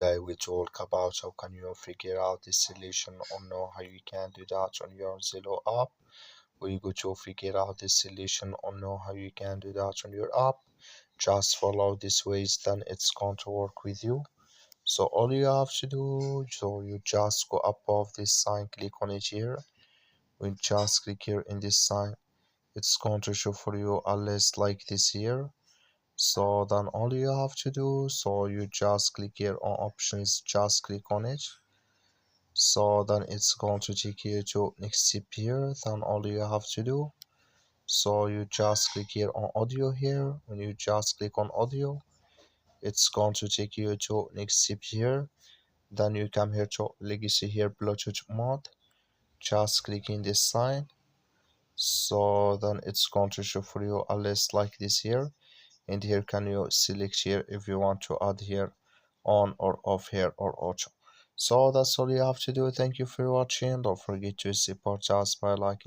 I will talk about how can you figure out this solution or know how you can do that on your Zello app. We go to figure out this solution or know how you can do that on your app. Just follow this ways, then it's going to work with you. So all you have to do, so you just go above this sign, click on it here. We just click here in this sign. It's going to show for you a list like this here. So then all you have to do, so you just click here on options, just click on it. So then it's going to take you to next step here. Then all you have to do, so you just click here on audio here. When you just click on audio, it's going to take you to next step here. Then you come here to legacy here, Bluetooth mode. Just click in this sign. So then it's going to show for you a list like this here. And here can you select here if you want to add here on or off here or auto. So that's all you have to do. Thank you for watching. Don't forget to support us by liking.